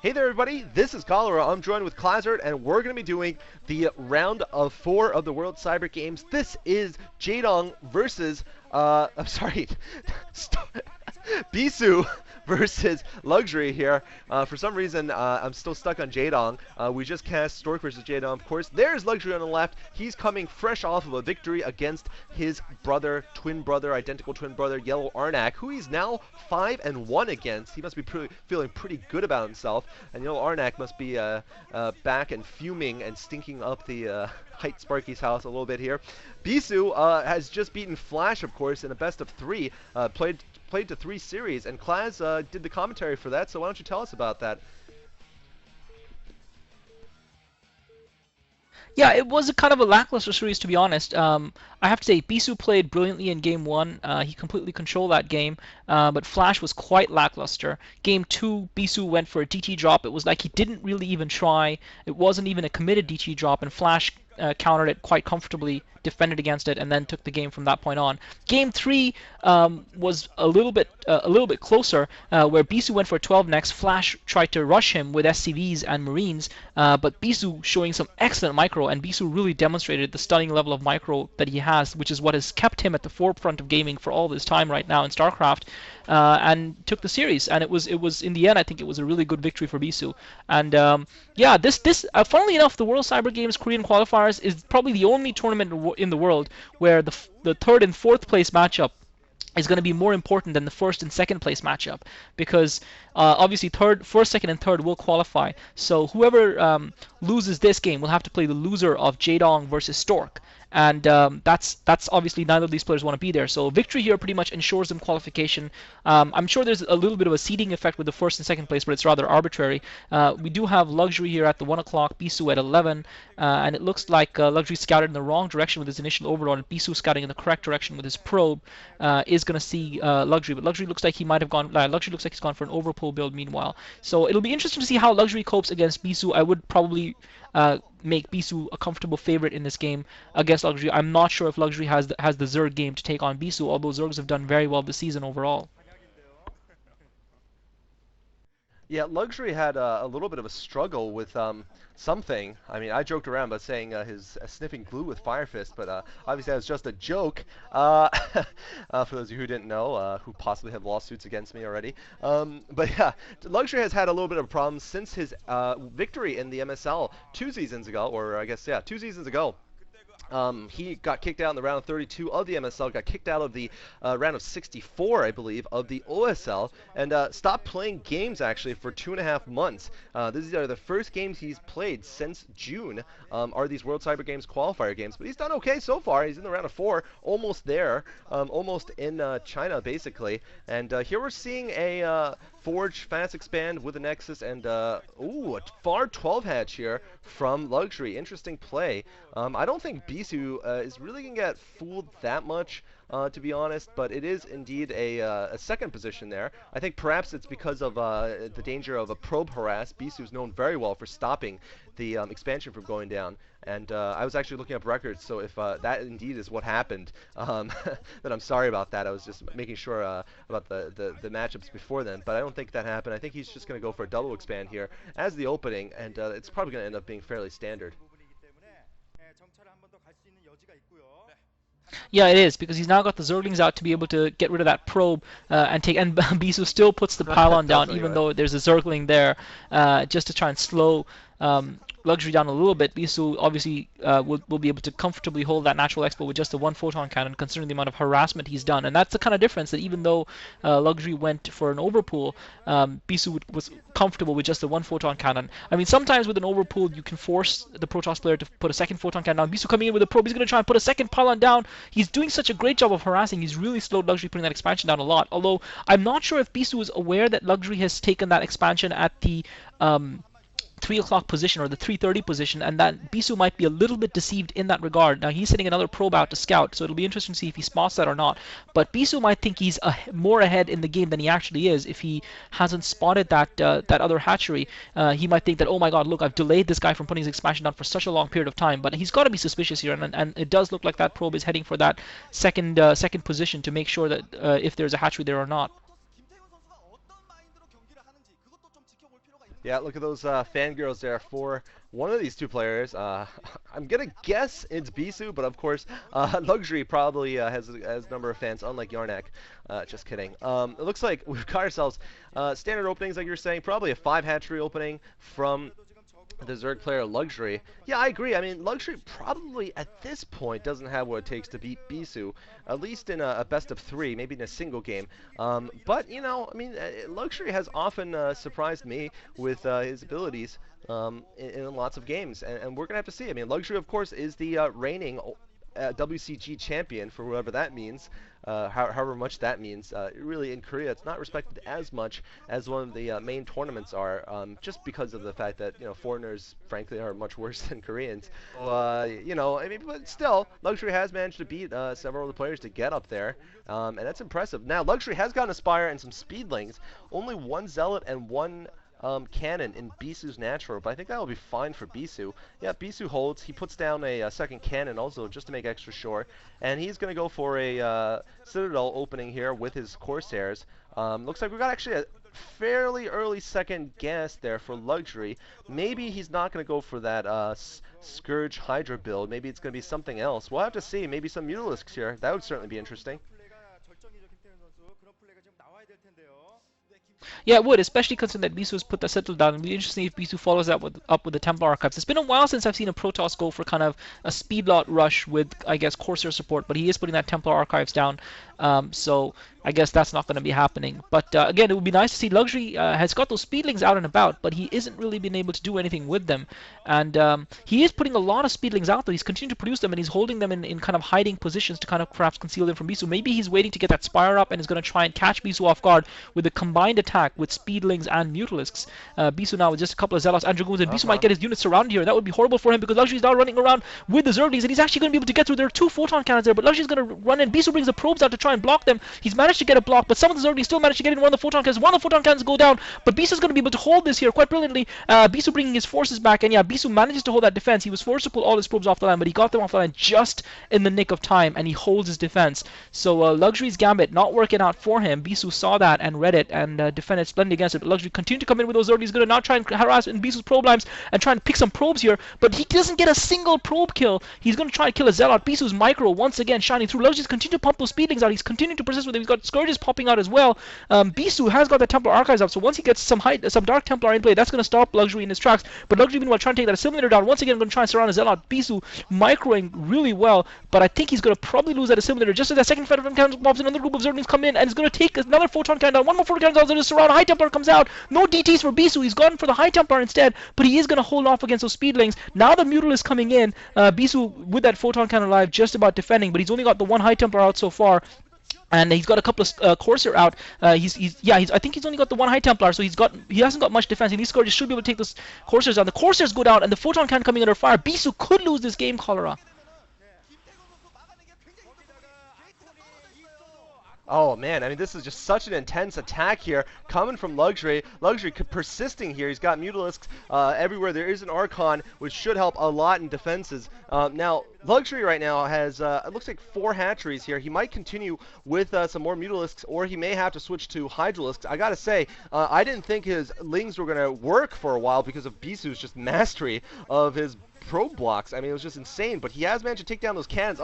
Hey there, everybody. This is Cholera. I'm joined with Clazzard, and we're going to be doing the round of 4 of the World Cyber Games. This is Jaedong versus, I'm sorry, Bisu versus Luxury here. For some reason, I'm still stuck on Jaedong. We just cast Stork versus Jaedong, of course. There's Luxury on the left. He's coming fresh off of a victory against his brother, twin brother, identical twin brother, Yellow Arnak, who he's now 5-1 against. He must be feeling pretty good about himself. And Yellow Arnak must be back and fuming and stinking up the Height Sparky's house a little bit here. Bisu has just beaten Flash, of course, in a best of 3. Played to 3 series, and Klaz did the commentary for that, so why don't you tell us about that? Yeah, it was a kind of a lackluster series, to be honest. I have to say, Bisu played brilliantly in Game 1. He completely controlled that game, but Flash was quite lackluster. Game 2, Bisu went for a DT drop. It was like he didn't really even try. It wasn't even a committed DT drop, and Flash countered it quite comfortably, defended against it, and then took the game from that point on. Game 3 was a little bit closer, where Bisu went for 12 next. Flash tried to rush him with SCVs and Marines, but Bisu showing some excellent micro, and Bisu really demonstrated the stunning level of micro that he has, which is what has kept him at the forefront of gaming for all this time right now in StarCraft, and took the series. And it was in the end, I think it was a really good victory for Bisu. And yeah, funnily enough, the World Cyber Games Korean qualifiers is probably the only tournament in the world where the 3rd and 4th place matchup is going to be more important than the 1st and 2nd place matchup, because obviously 1st, 2nd, and 3rd will qualify. So whoever loses this game will have to play the loser of Jaedong versus Stork. And that's obviously neither of these players want to be there. So victory here pretty much ensures them qualification. I'm sure there's a little bit of a seeding effect with the 1st and 2nd place, but it's rather arbitrary. We do have Luxury here at the 1 o'clock, Bisu at 11, and it looks like Luxury scouted in the wrong direction with his initial overlord, and Bisu scouting in the correct direction with his probe is going to see Luxury. But Luxury looks like he might have gone. Luxury looks like he's gone for an overpull build meanwhile. So it'll be interesting to see how Luxury copes against Bisu. I would probably make Bisu a comfortable favorite in this game against Luxury. I'm not sure if Luxury has the Zerg game to take on Bisu, although Zergs have done very well this season overall. Yeah, Luxury had a little bit of a struggle with something. I mean, I joked around by saying his sniffing glue with Fire Fist, but obviously that was just a joke. For those of you who didn't know, who possibly have lawsuits against me already. But yeah, Luxury has had a little bit of a problem since his victory in the MSL 2 seasons ago, or I guess, yeah, 2 seasons ago. He got kicked out in the round of 32 of the MSL, got kicked out of the round of 64, I believe, of the OSL, and stopped playing games, actually, for 2.5 months. These are the first games he's played since June, are these World Cyber Games qualifier games. But he's done okay so far. He's in the round of 4, almost there, almost in China, basically. And here we're seeing a Forge Fast Expand with a Nexus, and ooh, a far 12 hatch here from Luxury. Interesting play. I don't think Bisu is really going to get fooled that much, to be honest, but it is indeed a second position there. I think perhaps it's because of the danger of a probe harass. Bisu is known very well for stopping the expansion from going down. And I was actually looking up records, so if that indeed is what happened, then I'm sorry about that. I was just making sure about the matchups before then, but I don't think that happened. I think he's just going to go for a double expand here as the opening, and it's probably going to end up being fairly standard. Yeah, it is, because he's now got the Zerglings out to be able to get rid of that probe and take. And Bisu still puts the pylon down, even though there's a Zergling there, just to try and slow Luxury down a little bit. Bisu obviously will be able to comfortably hold that natural expo with just a 1 photon cannon, considering the amount of harassment he's done. And that's the kind of difference, that even though Luxury went for an overpool, Bisu was comfortable with just a 1 photon cannon. I mean, sometimes with an overpool, you can force the Protoss player to put a 2nd photon cannon down. Bisu coming in with a probe, he's going to try and put a 2nd pylon down. He's doing such a great job of harassing. He's really slowed Luxury putting that expansion down a lot. Although I'm not sure if Bisu is aware that Luxury has taken that expansion at the 3 o'clock position or the 3:30 position, and that Bisu might be a little bit deceived in that regard. Now he's sending another probe out to scout, so it'll be interesting to see if he spots that or not. But Bisu might think he's more ahead in the game than he actually is if he hasn't spotted that other hatchery. He might think that, oh my god, look, I've delayed this guy from putting his expansion down for such a long period of time. But he's got to be suspicious here, and it does look like that probe is heading for that second position to make sure that if there's a hatchery there or not. Yeah, look at those fangirls there for one of these two players. I'm gonna guess it's Bisu, but of course, Luxury probably has a number of fans, unlike Yarnak. Just kidding. It looks like we've got ourselves standard openings, like you were saying, probably a 5 hatchery opening from the Zerg player Luxury. Yeah, I agree. I mean, Luxury probably at this point doesn't have what it takes to beat Bisu, at least in a best of 3, maybe in a single game. But, you know, I mean, Luxury has often surprised me with his abilities in lots of games, and we're going to have to see. I mean, Luxury, of course, is the reigning WCG champion, for whatever that means, however much that means. Really, in Korea, it's not respected as much as one of the main tournaments are, just because of the fact that, you know, foreigners, frankly, are much worse than Koreans. So, you know, I mean, but still, Luxury has managed to beat several of the players to get up there, and that's impressive. Now, Luxury has gotten a Spire and some Speedlings, only one Zealot and one cannon in Bisu's natural, but I think that will be fine for Bisu. Yeah, Bisu holds. He puts down a second cannon also just to make extra sure, and he's going to go for a Citadel opening here with his Corsairs. Looks like we got actually a fairly early second gas there for Luxury. Maybe he's not going to go for that Scourge Hydra build. Maybe it's going to be something else. We'll have to see. Maybe some Mutalisks here. That would certainly be interesting. Yeah, it would, especially considering that Bisu has put the settle down. It'd be interesting if Bisu follows that up with the Templar Archives. It's been a while since I've seen a Protoss go for kind of a speed lot rush with, I guess, Corsair support, but he is putting that Templar Archives down. So I guess that's not going to be happening. But again, it would be nice to see Luxury has got those Speedlings out and about, but he isn't really been able to do anything with them. And he is putting a lot of Speedlings out there. He's continuing to produce them, and he's holding them in kind of hiding positions to kind of perhaps conceal them from Bisu. Maybe he's waiting to get that Spire up and is going to try and catch Bisu off guard with a combined attack with Speedlings and Mutalisks. Bisu now with just a couple of Zealots and Dragoons, and Bisu might get his units surrounded here. That would be horrible for him because Luxury's now running around with the Zerglings, and he's actually going to be able to get through. There are 2 Photon Cannons there, but Luxury's going to run in. Bisu brings the probes out to try and block them. He's managed to get a block, but some of the Zerglings still managed to get in one of the Photon Cannons. One of the Photon Cannons go down, but Bisu's going to be able to hold this here quite brilliantly. Bisu bringing his forces back, and yeah, Bisu manages to hold that defense. He was forced to pull all his probes off the line, but he got them off the line just in the nick of time, and he holds his defense. So Luxury's gambit not working out for him. Bisu saw that and read it and defended splendidly against it. But Luxury continued to come in with those Zerglings. He's going to now try and harass in Bisu's probe lines and try and pick some probes here, but he doesn't get a single probe kill. He's going to try and kill a Zealot. Bisu's micro once again shining through. Luxury's continuing to pump those Speedlings out. He's continuing to persist with them. He's got Scourges popping out as well. Bisu has got the Templar Archives up, so once he gets some Dark Templar in play, that's going to stop Luxury in his tracks. But Luxury, meanwhile, trying to take that Assimilator down. Once again, going to try and surround a Zealot. Bisu microing really well, but I think he's going to probably lose that Assimilator. Just as that second Phantom Cannon pops in, another group of Zerglings come in, and he's going to take another Photon Cannon down. One more Photon Cannon down, to surround. A High Templar comes out. No DTs for Bisu. He's gone for the High Templar instead, but he is going to hold off against those Speedlings. Now the Mutal is coming in. Bisu with that Photon Cannon alive, just about defending, but he's only got the one High Templar out so far. And he's got a couple of Corsair out. I think he's only got the one High Templar, so he hasn't got much defense. And these Scourges should be able to take those Corsairs down. The Corsairs go down, and the Photon Cannon coming under fire. Bisu could lose this game, Cholera. Oh man, I mean, this is just such an intense attack here coming from Luxury. Luxury persisting here. He's got Mutalisks everywhere. There is an Archon, which should help a lot in defenses. Now, Luxury right now has, it looks like 4 hatcheries here. He might continue with some more Mutalisks, or he may have to switch to Hydralisks. I gotta say, I didn't think his Lings were gonna work for a while because of Bisu's just mastery of his probe blocks. I mean, it was just insane, but he has managed to take down those cannons.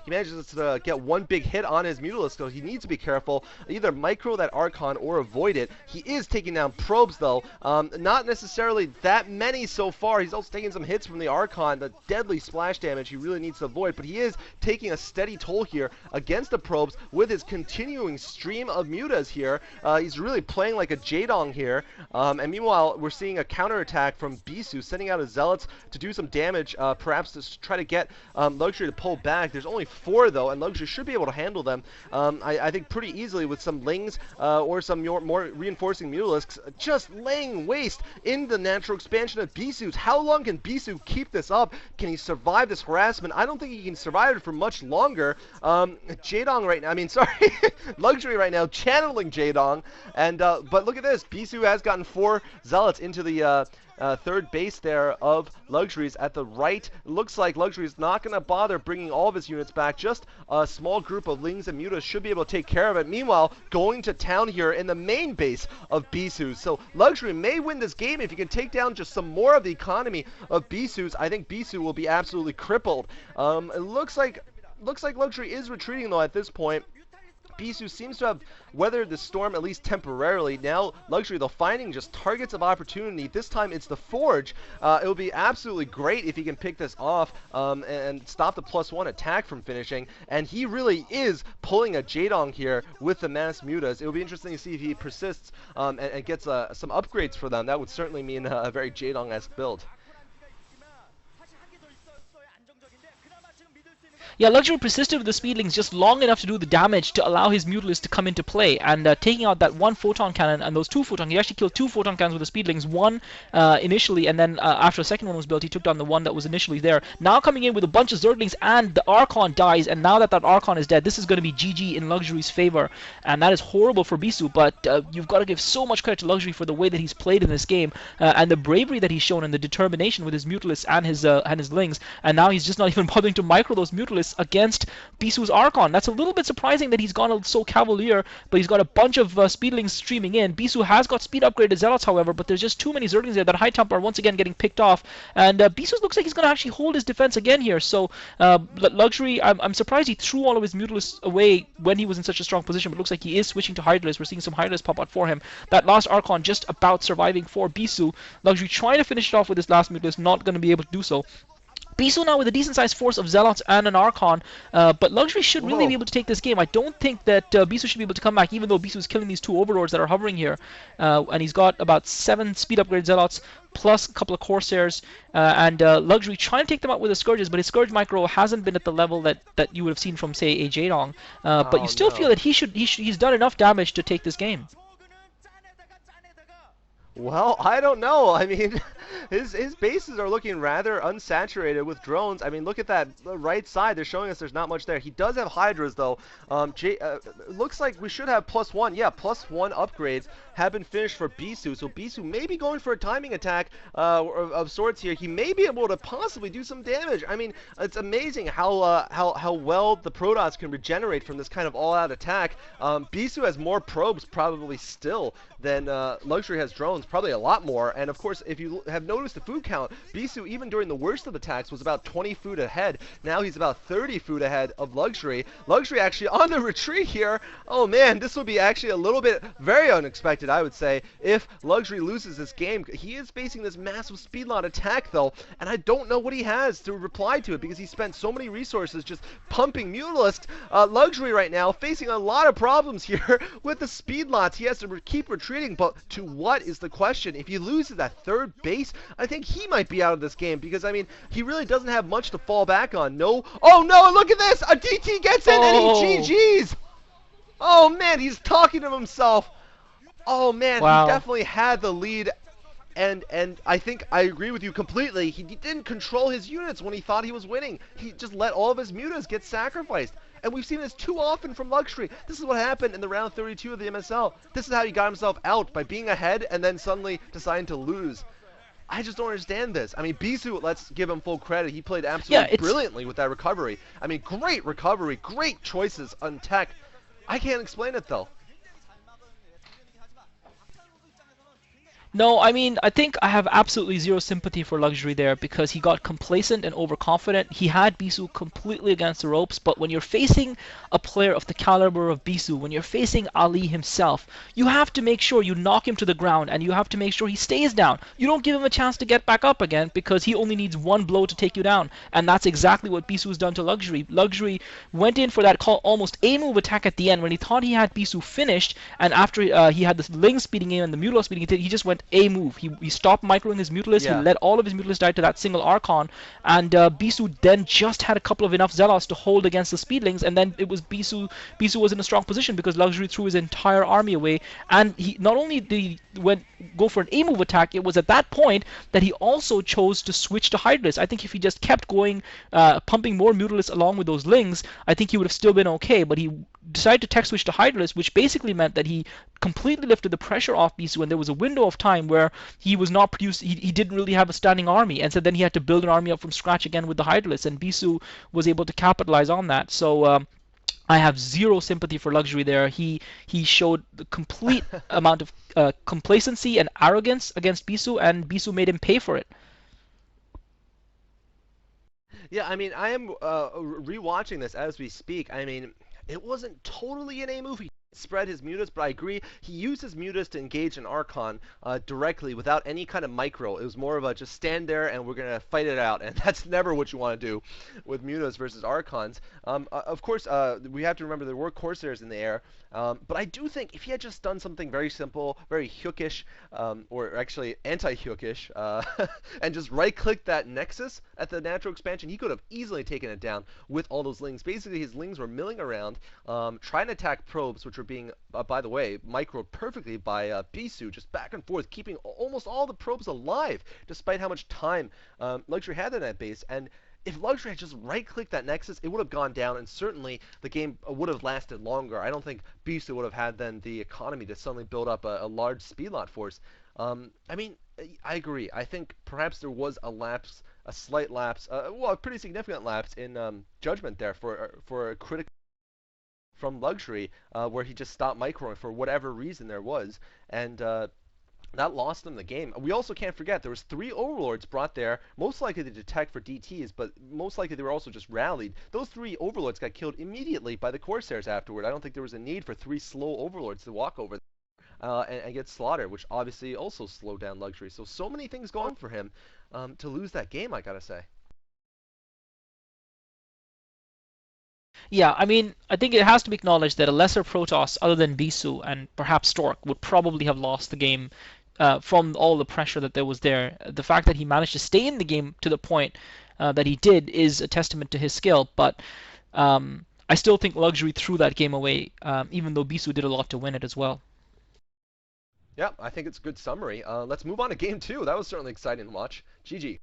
He manages to get one big hit on his Mutalisk, so he needs to be careful. Either micro that Archon or avoid it. He is taking down probes, though. Not necessarily that many so far. He's also taking some hits from the Archon, the deadly splash damage he really needs to avoid, but he is taking a steady toll here against the probes with his continuing stream of mutas here. He's really playing like a Jaedong here, and meanwhile, we're seeing a counterattack from Bisu, sending out his Zealots to do some damage, perhaps to try to get Luxury to pull back. There's only 4 though, and Luxury should be able to handle them, I think, pretty easily with some Lings or some more reinforcing Mutalisks just laying waste in the natural expansion of Bisu's. How long can Bisu keep this up? Can he survive this harassment? I don't think he can survive it for much longer. Jaedong right now, I mean, sorry, Luxury right now channeling Jaedong, and but look at this, Bisu has gotten 4 Zealots into the third base there of Luxuries at at the right. It looks like Luxury is not going to bother bringing all of his units back. Just a small group of Lings and Mutas should be able to take care of it. Meanwhile, going to town here in the main base of Bisu. So Luxury may win this game if you can take down just some more of the economy of Bisu's. I think Bisu will be absolutely crippled. It looks like Luxury is retreating though at this point. Bisu seems to have weathered the storm at least temporarily. Now Luxury though finding just targets of opportunity. This time it's the Forge. It will be absolutely great if he can pick this off and stop the +1 attack from finishing. And he really is pulling a Jaedong here with the mass mutas. It will be interesting to see if he persists and gets some upgrades for them. That would certainly mean a very Jaedong-esque build. Yeah, Luxury persisted with the Speedlings just long enough to do the damage to allow his Mutalisk to come into play, and taking out that one Photon Cannon and those two Photon, he actually killed two Photon Cannons with the Speedlings, one initially, and then after a second one was built, he took down the one that was initially there. Now coming in with a bunch of Zerglings, and the Archon dies, and now that Archon is dead, this is going to be GG in Luxury's favor, and that is horrible for Bisu, but you've got to give so much credit to Luxury for the way that he's played in this game, and the bravery that he's shown and the determination with his Mutalisks and his Lings, and now he's just not even bothering to micro those Mutalisks against Bisu's Archon. That's a little bit surprising that he's gone so cavalier, but he's got a bunch of Speedlings streaming in. Bisu has got speed upgraded Zealots, however, but there's just too many Zerglings there that high temp are once again getting picked off, and Bisu looks like he's going to actually hold his defense again here, so Luxury, I'm surprised he threw all of his Mutalisks away when he was in such a strong position, but looks like he is switching to Hydralisk. We're seeing some Hydralisk pop out for him. That last Archon just about surviving for Bisu. Luxury trying to finish it off with his last Mutalisk, not going to be able to do so. Bisu now with a decent-sized force of Zealots and an Archon, but Luxury should really be able to take this game. I don't think that Bisu should be able to come back, even though Bisu is killing these two Overlords that are hovering here. And he's got about 7 speed upgrade Zealots, plus a couple of Corsairs, and Luxury trying to take them out with his Scourges, but his Scourge micro hasn't been at the level that you would have seen from, say, a Jaedong. But you still feel that he's done enough damage to take this game. Well, I don't know. I mean, his bases are looking rather unsaturated with drones. I mean, look at that right side. They're showing us there's not much there. He does have Hydras, though. Looks like we should have +1. Yeah, +1 upgrades have been finished for Bisu. So Bisu may be going for a timing attack of sorts here. He may be able to possibly do some damage. I mean, it's amazing how well the Protoss can regenerate from this kind of all-out attack. Bisu has more probes probably still than Luxury has drones, probably a lot more. And of course, if you have noticed the food count, Bisu, even during the worst of attacks, was about 20 food ahead. Now he's about 30 food ahead of Luxury. Luxury actually on the retreat here. Oh man, this will be actually a little bit very unexpected, I would say, if Luxury loses this game. He is facing this massive speed lot attack though, and I don't know what he has to reply to it because he spent so many resources just pumping Mutalisks. Luxury right now facing a lot of problems here with the speed lots. He has to keep retreating, but to what is the question? If he loses that third base, I think he might be out of this game because, I mean, he really doesn't have much to fall back on. No. Oh no, look at this! A DT gets in and he GG's! Oh man, he's talking to himself. Oh man, wow. He definitely had the lead. And I think I agree with you completely. He didn't control his units when he thought he was winning. He just let all of his mutas get sacrificed. And we've seen this too often from Luxury. This is what happened in the round 32 of the MSL. This is how he got himself out, by being ahead and then suddenly deciding to lose. I just don't understand this. I mean, Bisu, let's give him full credit. He played absolutely brilliantly with that recovery. I mean, great recovery, great choices on tech. I can't explain it though. No, I mean, I think I have absolutely zero sympathy for Luxury there because he got complacent and overconfident. He had Bisu completely against the ropes, but when you're facing a player of the caliber of Bisu, when you're facing Ali himself, you have to make sure you knock him to the ground and you have to make sure he stays down. You don't give him a chance to get back up again because he only needs one blow to take you down, and that's exactly what Bisu has done to Luxury. Luxury went in for that almost A-move attack at the end when he thought he had Bisu finished, and after he had the Ling speeding in and the Mulo speeding in, he just went a move. He stopped microing his Mutalisk, he let all of his Mutalisk die to that single Archon, and Bisu then just had a couple of enough Zealots to hold against the Speedlings, and then it was Bisu was in a strong position because Luxury threw his entire army away, and he not only did he go for an A-move attack, it was at that point that he also chose to switch to Hydralisk. I think if he just kept going, pumping more Mutalisks along with those Lings, I think he would have still been okay, but he decided to tech switch to Hydralisk, which basically meant that he completely lifted the pressure off Bisu, and there was a window of time where he was not produced. He didn't really have a standing army, and so then he had to build an army up from scratch again with the Hydralisk, and Bisu was able to capitalize on that. So I have zero sympathy for Luxury there. He showed the complete amount of complacency and arrogance against Bisu, and Bisu made him pay for it. Yeah, I mean, I am rewatching this as we speak. I mean, it wasn't totally an A move. He spread his mutas, but I agree. He used his mutas to engage an Archon directly without any kind of micro. It was more of a just stand there and we're going to fight it out. And that's never what you want to do with mutas versus Archons. Of course, we have to remember there were Corsairs in the air. But I do think if he had just done something very simple, very hookish, or actually anti-hookish, and just right-clicked that Nexus at the natural expansion, he could have easily taken it down with all those lings. Basically, his lings were milling around, trying to attack probes, which were being, by the way, microed perfectly by Bisu, just back and forth, keeping almost all the probes alive, despite how much time Luxury had in that base. And if Luxury had just right-clicked that Nexus, it would have gone down, and certainly the game would have lasted longer. I don't think Bisu would have had then the economy to suddenly build up a large speedlot force. I mean, I agree. I think perhaps there was a lapse, a slight lapse, well, a pretty significant lapse in judgment there for a critical from Luxury, where he just stopped microing for whatever reason there was, and that lost them the game. We also can't forget there was 3 Overlords brought there, most likely to detect for DTs, but most likely they were also just rallied. Those 3 Overlords got killed immediately by the Corsairs afterward. I don't think there was a need for 3 slow Overlords to walk over and get slaughtered, which obviously also slowed down Luxury. So many things going for him to lose that game, I gotta say. Yeah, I mean, I think it has to be acknowledged that a lesser Protoss, other than Bisu and perhaps Stork, would probably have lost the game from all the pressure that there was there. The fact that he managed to stay in the game to the point that he did is a testament to his skill, but I still think Luxury threw that game away, even though Bisu did a lot to win it as well. Yeah, I think it's a good summary. Let's move on to game 2. That was certainly exciting to watch. GG.